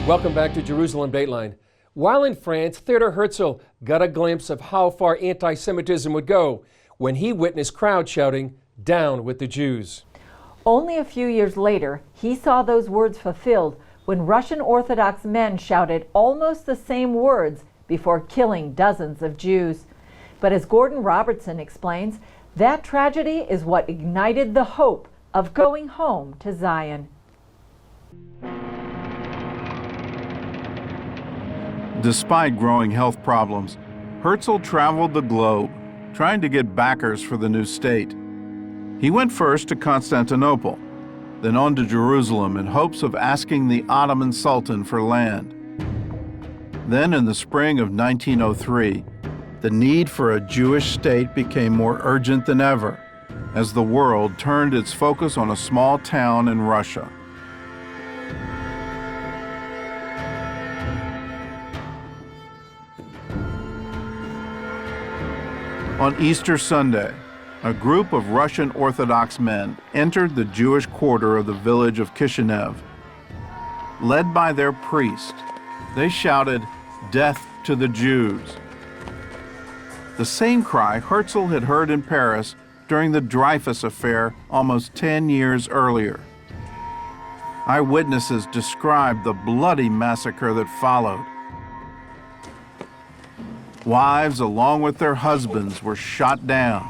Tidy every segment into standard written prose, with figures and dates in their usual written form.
Welcome back to Jerusalem Dateline. While in France, Theodor Herzl got a glimpse of how far anti-Semitism would go when he witnessed crowds shouting, "Down with the Jews." Only a few years later, he saw those words fulfilled when Russian Orthodox men shouted almost the same words before killing dozens of Jews. But as Gordon Robertson explains, that tragedy is what ignited the hope of going home to Zion. Despite growing health problems, Herzl traveled the globe, trying to get backers for the new state. He went first to Constantinople, then on to Jerusalem in hopes of asking the Ottoman Sultan for land. Then in the spring of 1903, the need for a Jewish state became more urgent than ever, as the world turned its focus on a small town in Russia. On Easter Sunday, a group of Russian Orthodox men entered the Jewish quarter of the village of Chisinau. Led by their priest, they shouted, "Death to the Jews." The same cry Herzl had heard in Paris during the Dreyfus affair almost 10 years earlier. Eyewitnesses described the bloody massacre that followed. Wives, along with their husbands, were shot down.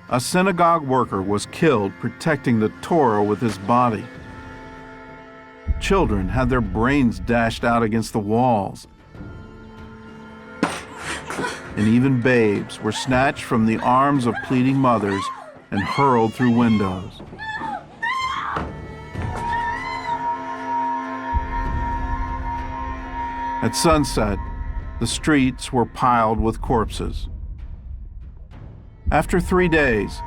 A synagogue worker was killed protecting the Torah with his body. Children had their brains dashed out against the walls. And even babes were snatched from the arms of pleading mothers and hurled through windows. At sunset, the streets were piled with corpses. After 3 days,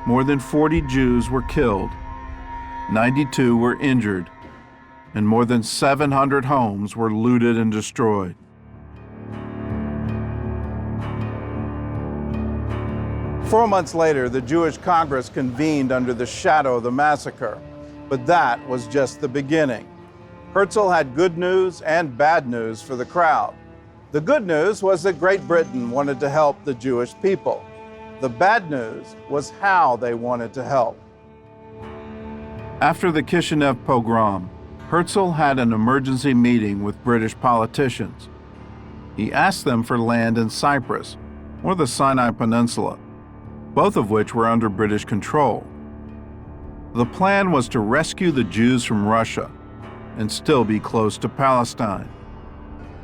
more than 40 Jews were killed, 92 were injured, and more than 700 homes were looted and destroyed. Four months later, the Jewish Congress convened under the shadow of the massacre, but that was just the beginning. Herzl had good news and bad news for the crowd. The good news was that Great Britain wanted to help the Jewish people. The bad news was how they wanted to help. After the Chisinau pogrom, Herzl had an emergency meeting with British politicians. He asked them for land in Cyprus or the Sinai Peninsula, both of which were under British control. The plan was to rescue the Jews from Russia and still be close to Palestine.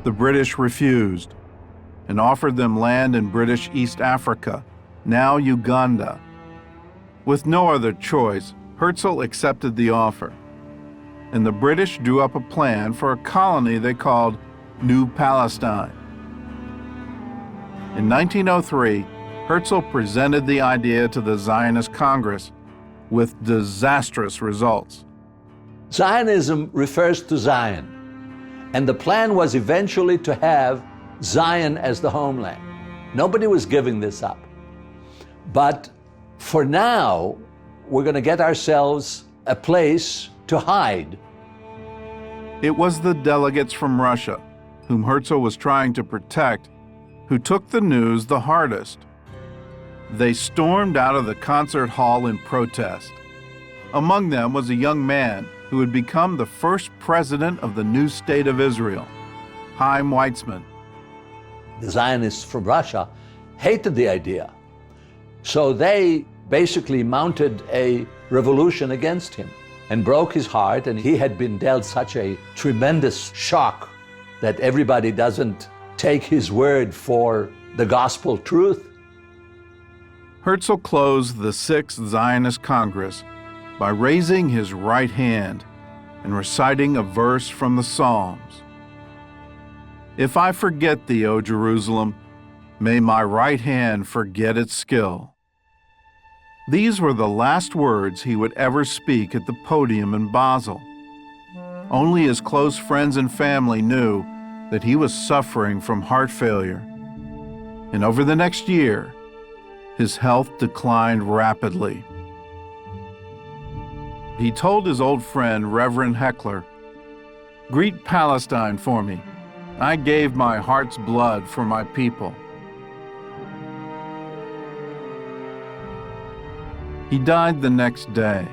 The British refused and offered them land in British East Africa, now Uganda. With no other choice, Herzl accepted the offer, and the British drew up a plan for a colony they called New Palestine. In 1903, Herzl presented the idea to the Zionist Congress with disastrous results. Zionism refers to Zion, and the plan was eventually to have Zion as the homeland. Nobody was giving this up. But for now, we're going to get ourselves a place to hide. It was the delegates from Russia, whom Herzl was trying to protect, who took the news the hardest. They stormed out of the concert hall in protest. Among them was a young man who would become the first president of the new state of Israel, Chaim Weizmann. The Zionists from Russia hated the idea, so they basically mounted a revolution against him and broke his heart, and he had been dealt such a tremendous shock that everybody doesn't take his word for the gospel truth. Herzl closed the Sixth Zionist Congress by raising his right hand and reciting a verse from the Psalms. "If I forget thee, O Jerusalem, may my right hand forget its skill." These were the last words he would ever speak at the podium in Basel. Only his close friends and family knew that he was suffering from heart failure. And over the next year, His health declined rapidly. He told his old friend, Reverend Heckler, "Greet Palestine for me. I gave my heart's blood for my people." He died the next day.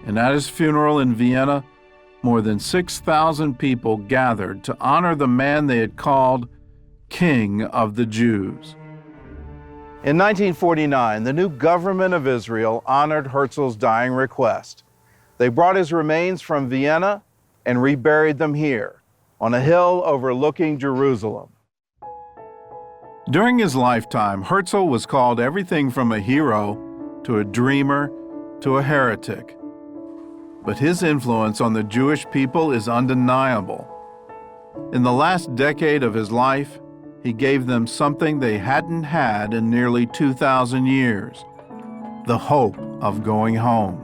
And at his funeral in Vienna, more than 6,000 people gathered to honor the man they had called King of the Jews. In 1949, the new government of Israel honored Herzl's dying request. They brought his remains from Vienna and reburied them here, on a hill overlooking Jerusalem. During his lifetime, Herzl was called everything from a hero to a dreamer to a heretic. But his influence on the Jewish people is undeniable. In the last decade of his life, he gave them something they hadn't had in nearly 2,000 years, the hope of going home.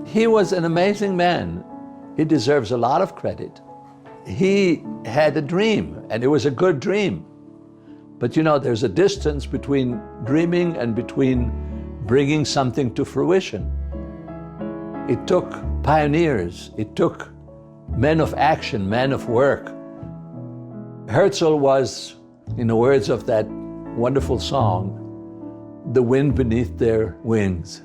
He was an amazing man. He deserves a lot of credit. He had a dream, and it was a good dream. But you know, there's a distance between dreaming and between bringing something to fruition. It took pioneers, it took men of action, men of work. Herzl was, in the words of that wonderful song, the wind beneath their wings.